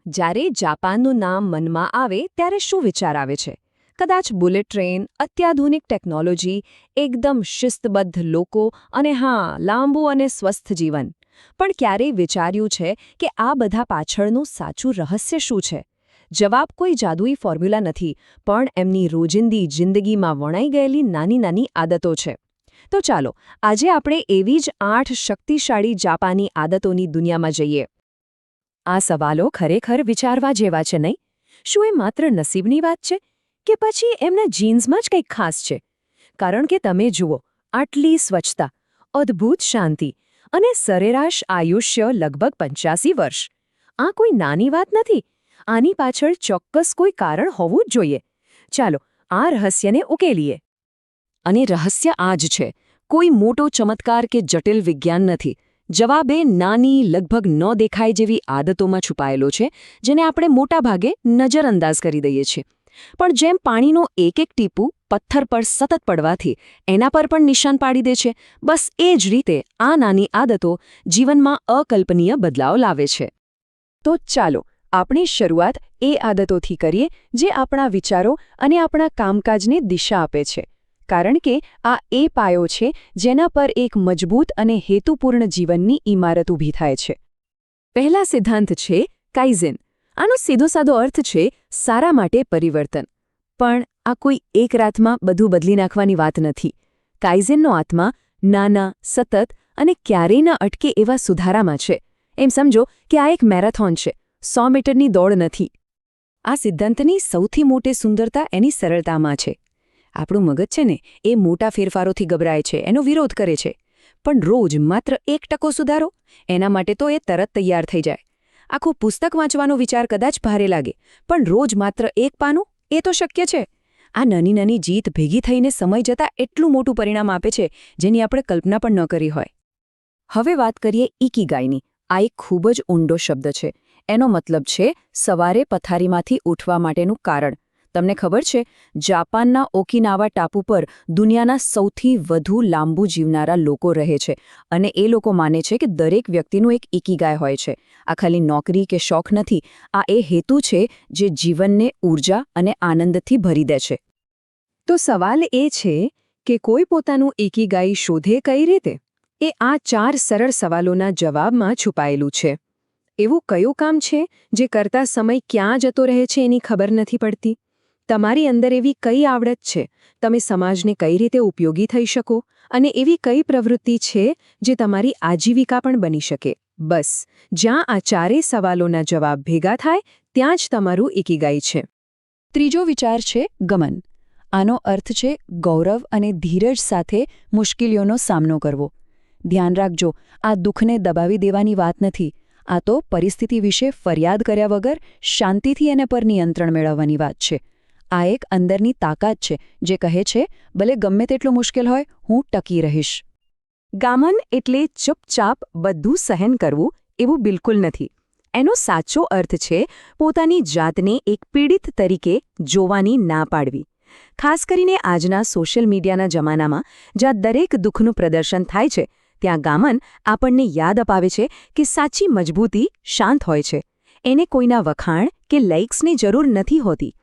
જ્યારે જાપાનનું નામ મનમાં આવે ત્યારે શું વિચાર આવે છે? કદાચ બુલેટ ટ્રેન, અત્યાધુનિક ટેકનોલોજી, એકદમ શિસ્તબદ્ધ લોકો અને લાંબુ અને સ્વસ્થ જીવન. પણ ક્યારેય વિચાર્યું છે કે આ બધા પાછળનું સાચું રહસ્ય શું છે? જવાબ કોઈ જાદુઈ ફોર્મ્યુલા નથી, પણ એમની રોજિંદી જિંદગીમાં વણાઈ ગયેલી નાની નાની આદતો છે. તો ચાલો, આજે આપણે એવી જ 8 શક્તિશાળી જાપાની આદતોની દુનિયામાં જઈએ. આ સવાલો ખરેખર વિચારવા જેવા છે, નહીં? શું એ માત્ર નસીબની વાત છે કે પછી એમના જીન્સમાં જ કંઈક ખાસ છે? કારણ કે તમે જુઓ, આટલી સ્વચ્છતા, અદ્ભુત શાંતિ અને સરેરાશ આયુષ્ય લગભગ 85 વર્ષ. આ કોઈ નાની વાત નથી. આની પાછળ ચોક્કસ કોઈ કારણ હોવું જ જોઈએ. ચાલો, આ રહસ્યને ઉકેલીએ. અને રહસ્ય આ જ છે. કોઈ મોટો ચમત્કાર કે જટિલ વિજ્ઞાન નથી. જવાબ એ નાની, લગભગ ન દેખાય જેવી આદતોમાં છુપાયેલો છે, જેને આપણે મોટાભાગે નજરઅંદાજ કરી દઈએ છીએ. પણ જેમ પાણીનું એક એક ટીપું પથ્થર પર સતત પડવાથી એના પર પણ નિશાન પાડી દે છે, બસ એ જ રીતે આ નાની આદતો જીવનમાં અકલ્પનીય બદલાવ લાવે છે. તો ચાલો, આપણી શરૂઆત એ આદતોથી કરીએ જે આપણા વિચારો અને આપણા કામકાજને દિશા આપે છે. કારણ કે આ એ પાયો છે જેના પર એક મજબૂત અને હેતુપૂર્ણ જીવનની ઇમારત ઊભી થાય છે. પહેલા સિદ્ધાંત છે કાઇઝેન. આનો સીધો-સાદો અર્થ છે સારા માટે પરિવર્તન. પણ આ કોઈ એક રાતમાં બધું બદલી નાખવાની વાત નથી. કાઇઝેનનો આત્મા નાના, સતત અને ક્યારેય ન અટકે એવા સુધારામાં છે. એમ સમજો કે આ એક મેરેથોન છે, 100 મીટરની દોડ નથી. આ સિદ્ધાંતની સૌથી મોટી સુંદરતા એની સરળતામાં છે. આપણું મગજ છે ને, એ મોટા ફેરફારોથી ગભરાય છે, એનો વિરોધ કરે છે. પણ રોજ માત્ર 1% સુધારો, એના માટે તો એ તરત તૈયાર થઈ જાય. આખું પુસ્તક વાંચવાનો વિચાર કદાચ ભારે લાગે, પણ રોજ માત્ર 1 પાનું, એ તો શક્ય છે. આ નાની નાની જીત ભેગી થઈને સમય જતાં એટલું મોટું પરિણામ આપે છે, જેની આપણે કલ્પના પણ ન કરી હોય. હવે વાત કરીએ ઇકીગાઈની. આ એક ખૂબ જ ઊંડો શબ્દ છે. એનો મતલબ છે સવારે પથારીમાંથી ઉઠવા માટેનું કારણ. તમને ખબર છે, જાપાનના ઓકિનાવા ટાપુ પર દુનિયાના સૌથી વધુ લાંબુ જીવનારા લોકો રહે છે, અને એ લોકો માને છે કે દરેક વ્યક્તિનું એક ઇકીગાય હોય છે. આ ખાલી નોકરી કે શોખ નથી, આ એ હેતુ છે જે જીવનને ઊર્જા અને આનંદથી ભરી દે છે. તો સવાલ એ છે કે કોઈ પોતાનું ઇકીગાય શોધે કઈ રીતે? એ આ 4 સરળ સવાલોના જવાબમાં છુપાયેલું છે. એવું કયું કામ છે જે કરતા સમય ક્યાં જતો રહે છે એની ખબર નથી પડતી? તમારી અંદર એવી કઈ આવડત છે, તમે સમાજને કઈ રીતે ઉપયોગી થઈ શકો, અને એવી કઈ પ્રવૃત્તિ છે જે તમારી આજીવિકા પણ બની શકે? બસ, જ્યાં આ 4 સવાલોના જવાબ ભેગા થાય ત્યાં જ તમારું ઇકીગાઈ છે. ત્રીજો વિચાર છે ગમન. આનો અર્થ છે ગૌરવ અને ધીરજ સાથે મુશ્કેલીઓનો સામનો કરવો. ધ્યાન રાખજો, આ દુઃખને દબાવી દેવાની વાત નથી. આ તો પરિસ્થિતિ વિશે ફરિયાદ કર્યા વગર શાંતિથી એના પર નિયંત્રણ મેળવવાની વાત છે. આ એક અંદરની તાકાત છે જે કહે છે, ભલે ગમે તેટલું મુશ્કેલ હોય, હું ટકી રહીશ. ગામન એટલે ચૂપચાપ બધું સહન કરવું એવું બિલકુલ નથી. એનો સાચો અર્થ છે પોતાની જાતને એક પીડિત તરીકે જોવાની ના પાડવી. ખાસ કરીને આજના સોશિયલ મીડિયાના જમાનામાં, જ્યાં દરેક દુઃખનું પ્રદર્શન થાય છે, ત્યાં ગામન આપણને યાદ અપાવે છે કે સાચી મજબૂતી શાંત હોય છે. એને કોઈના વખાણ કે લાઇક્સની જરૂર નથી હોતી.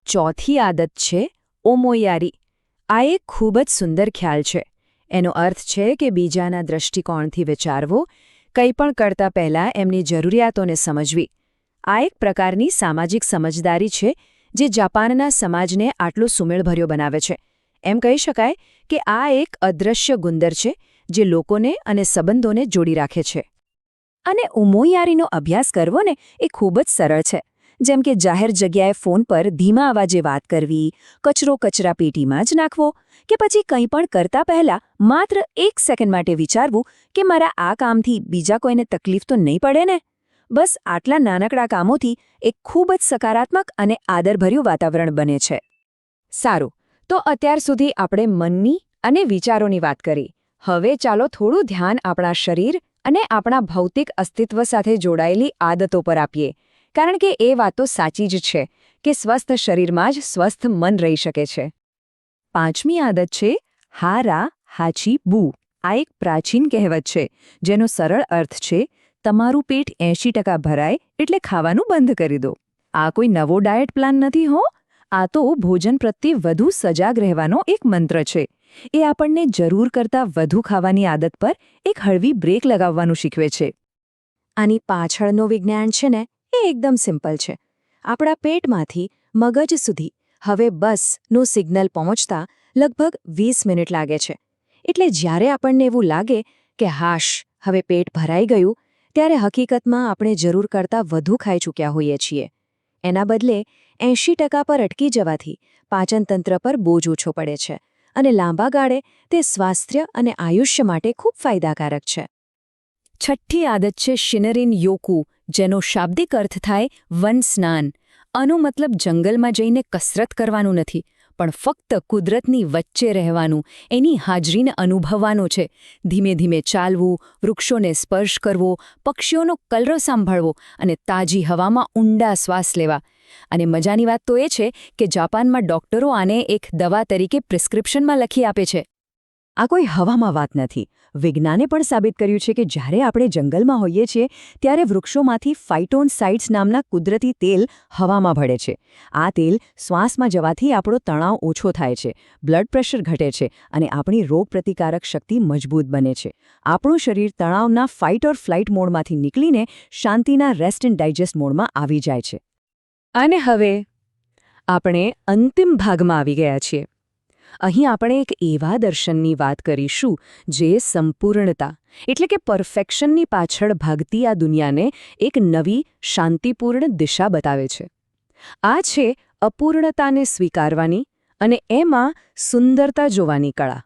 ચોથી આદત છે ઓમોયારી. આ એક ખૂબ જ સુંદર ખ્યાલ છે. એનો અર્થ છે કે બીજાના દૃષ્ટિકોણથી વિચારવો, કંઈ પણ કરતા પહેલાં એમની જરૂરિયાતોને સમજવી. આ એક પ્રકારની સામાજિક સમજદારી છે જે જાપાનના સમાજને આટલો સુમેળભર્યો બનાવે છે. એમ કહી શકાય કે આ એક અદૃશ્ય ગુંદર છે જે લોકોને અને સંબંધોને જોડી રાખે છે. અને ઓમોયારીનો અભ્યાસ કરવો ને એ ખૂબ જ સરળ છે. જેમ કે જાહેર જગ્યાએ ફોન પર ધીમા અવાજે વાત કરવી, કચરો કચરાપેટીમાં જ નાખવો, કે પછી કંઈ પણ કરતા પહેલાં માત્ર 1 સેકન્ડ માટે વિચારવું કે મારા આ કામથી બીજા કોઈને તકલીફ તો નહીં પડે ને? બસ આટલા નાનકડા કામોથી એક ખૂબ જ સકારાત્મક અને આદરભર્યું વાતાવરણ બને છે. સારું, તો અત્યાર સુધી આપણે મનની અને વિચારોની વાત કરી. હવે ચાલો થોડું ધ્યાન આપણા શરીર અને આપણા ભૌતિક અસ્તિત્વ સાથે જોડાયેલી આદતો પર આપીએ. કારણ કે એ વાત તો સાચી જ છે કે સ્વસ્થ શરીરમાં જ સ્વસ્થ મન રહી શકે છે. 5મી આદત છે હારા હાચી બુ. આ એક પ્રાચીન કહેવત છે જેનો સરળ અર્થ છે તમારું પેટ 80% ભરાય એટલે ખાવાનું બંધ કરી દો. આ કોઈ નવો ડાયટ પ્લાન નથી હો. આ તો ભોજન પ્રત્યે વધુ સજાગ રહેવાનો એક મંત્ર છે. એ આપણને જરૂર કરતાં વધુ ખાવાની આદત પર એક હળવી બ્રેક લગાવવાનું શીખવે છે. આની પાછળનું વિજ્ઞાન છે ને, એ એકદમ સિમ્પલ છે. આપણા પેટમાંથી મગજ સુધી હવે બસનું સિગ્નલ પહોંચતા લગભગ 20 મિનિટ લાગે છે. એટલે જ્યારે આપણને એવું લાગે કે હાશ, હવે પેટ ભરાઈ ગયું, ત્યારે હકીકતમાં આપણે જરૂર કરતાં વધુ ખાઈ ચૂક્યા હોઈએ છીએ. એના બદલે 80% પર અટકી જવાથી પાચનતંત્ર પર બોજ ઓછો પડે છે અને લાંબા ગાળે તે સ્વાસ્થ્ય અને આયુષ્ય માટે ખૂબ ફાયદાકારક છે. છઠ્ઠી આદત છે શિનરિન યોકુ, જેનો શાબ્દિક અર્થ થાય વન સ્નાન. આનો મતલબ જંગલમાં જઈને કસરત કરવાનું નથી, પણ ફક્ત કુદરતની વચ્ચે રહેવાનું, એની હાજરીને અનુભવવાનો છે. ધીમે ધીમે ચાલવું, વૃક્ષોને સ્પર્શ કરવો, પક્ષીઓનો કલરવ સાંભળવો અને તાજી હવામાં ઊંડા શ્વાસ લેવા. અને મજાની વાત તો એ છે કે જાપાનમાં ડોક્ટરો આને એક દવા તરીકે પ્રિસ્ક્રિપ્શનમાં લખી આપે છે. આ કોઈ હવામાં વાત નથી. વિજ્ઞાને પણ સાબિત કર્યું છે કે જ્યારે આપણે જંગલમાં હોઈએ છીએ ત્યારે વૃક્ષોમાંથી ફાઇટોનસાઇડ્સ નામના કુદરતી તેલ હવામાં ભળે છે. આ તેલ શ્વાસમાં જવાથી આપણો તણાવ ઓછો થાય છે, બ્લડ પ્રેશર ઘટે છે અને આપણી રોગપ્રતિકારક શક્તિ મજબૂત બને છે. આપણું શરીર તણાવના ફાઇટ ઓર ફ્લાઇટ મોડમાંથી નીકળીને શાંતિના રેસ્ટ એન્ડ ડાયજેસ્ટ મોડમાં આવી જાય છે. અને હવે આપણે અંતિમ ભાગમાં આવી ગયા છીએ. અહીં આપણે એક એવા દર્શનની વાત કરીશું જે સંપૂર્ણતા એટલે કે પરફેક્શનની પાછળ ભાગતી આ દુનિયાને એક નવી શાંતિપૂર્ણ દિશા બતાવે છે. આ છે અપૂર્ણતાને સ્વીકારવાની અને એમાં સુંદરતા જોવાની કળા.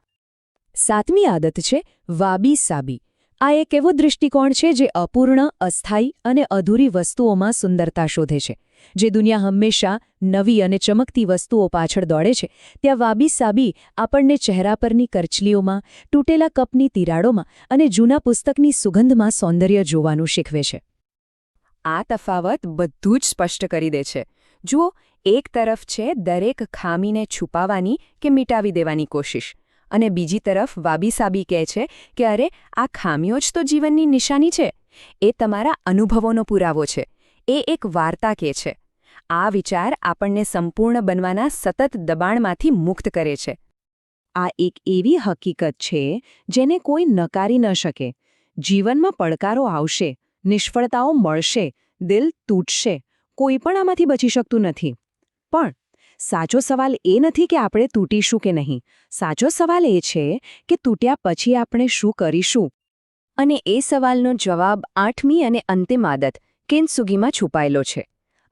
સાતમી આદત છે વાબી સાબી. આ એક એવો દૃષ્ટિકોણ છે જે અપૂર્ણ, અસ્થાયી અને અધૂરી વસ્તુઓમાં સુંદરતા શોધે છે. જે દુનિયા હંમેશા નવી અને ચમકતી વસ્તુઓ પાછળ દોડે છે, ત્યાં વાબી સાબી આપણને ચહેરા પરની કરચલીઓમાં, તૂટેલા કપની તિરાડોમાં અને જૂના પુસ્તકની સુગંધમાં સૌંદર્ય જોવાનું શીખવે છે. આ તફાવત બધું જ સ્પષ્ટ કરી દે છે. જુઓ, એક તરફ છે દરેક ખામીને છુપાવવાની કે મિટાવી દેવાની કોશિશ, અને બીજી તરફ વાબી સાબી કહે છે કે અરે, આ ખામીઓ જ તો જીવનની નિશાની છે. એ તમારા અનુભવોનો પુરાવો છે. એ એક વાર્તા કહે છે. આ વિચાર આપણને સંપૂર્ણ બનવાના સતત દબાણમાંથી મુક્ત કરે છે. આ એક એવી હકીકત છે જેને કોઈ નકારી ન શકે. જીવનમાં પડકારો આવશે, નિષ્ફળતાઓ મળશે, દિલ તૂટશે, કોઈ પણ આમાંથી બચી શકતું નથી. પણ સાચો સવાલ એ નથી કે આપણે તૂટીશું કે નહીં. સાચો સવાલ એ છે કે તૂટ્યા પછી આપણે શું કરીશું. અને એ સવાલનો જવાબ 8મી અને અંતિમ આદત કિન્સુગીમાં છુપાયેલો છે.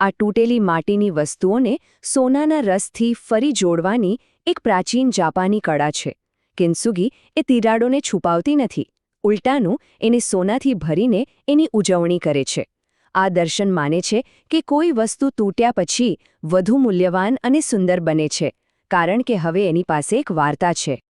આ તૂટેલી માટીની વસ્તુઓને સોનાના રસથી ફરી જોડવાની એક પ્રાચીન જાપાની કળા છે. કિન્સુગી એ તિરાડોને છુપાવતી નથી, ઉલટાનું એને સોનાથી ભરીને એની ઉજવણી કરે છે. આ દર્શન માને છે કે કોઈ વસ્તુ તૂટ્યા પછી વધુ મૂલ્યવાન અને સુંદર બને છે, કારણ કે હવે એની પાસે એક વાર્તા છે.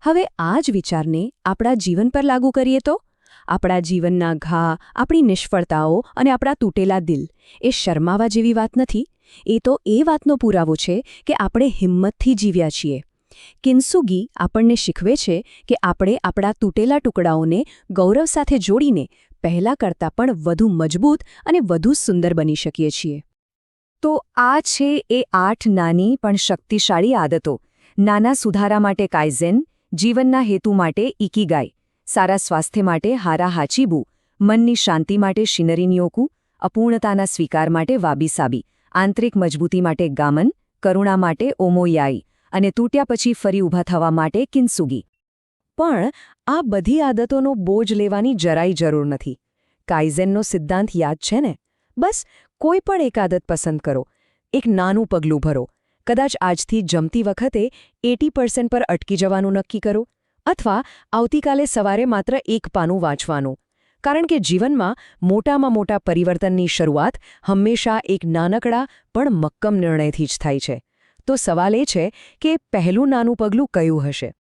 હવે આ જ વિચારને આપણા જીવન પર લાગુ કરીએ તો આપણા જીવનના ઘા, આપણી નિષ્ફળતાઓ અને આપણા તૂટેલા દિલ એ શરમાવા જેવી વાત નથી. એ તો એ વાતનો પુરાવો છે કે આપણે હિંમતથી જીવ્યા છીએ. કિન્સુગી આપણને શીખવે છે કે આપણે આપણા તૂટેલા ટુકડાઓને ગૌરવ સાથે જોડીને પહેલાં કરતાં પણ વધુ મજબૂત અને વધુ સુંદર બની શકીએ છીએ. તો આ છે એ 8 નાની પણ શક્તિશાળી આદતો. નાના સુધારા માટે કાઇઝેન, જીવનના હેતુ માટે ઇકિગાઈ, સારા સ્વાસ્થ્ય માટે હારા હાચીબુ, મનની શાંતિ માટે શિનરિન યોકુ, અપૂર્ણતાના સ્વીકાર માટે વાબી સાબી, આંતરિક મજબૂતી માટે ગામન, કરુણા માટે ઓમોયાઈ અને તૂટ્યા પછી ફરી ઊભા થવા માટે કિન્સુગી. પણ આ બધી આદતોનો બોજ લેવાની જરાય જરૂર નથી. કાઇઝેનનો સિદ્ધાંત યાદ છે ને? બસ કોઈ પણ એક આદત પસંદ કરો, એક નાનું પગલું ભરો. કદાચ આજથી જમતી વખતે 80% પર અટકી જવાનું નક્કી કરો, અથવા આવતીકાલે સવારે માત્ર એક પાનું વાંચવાનું. કારણ કે જીવનમાં મોટામાં મોટા પરિવર્તનની શરૂઆત હંમેશા એક નાનકડા પણ મક્કમ નિર્ણયથી જ થાય છે. તો સવાલ એ છે કે પહેલું નાનું પગલું કયું હશે?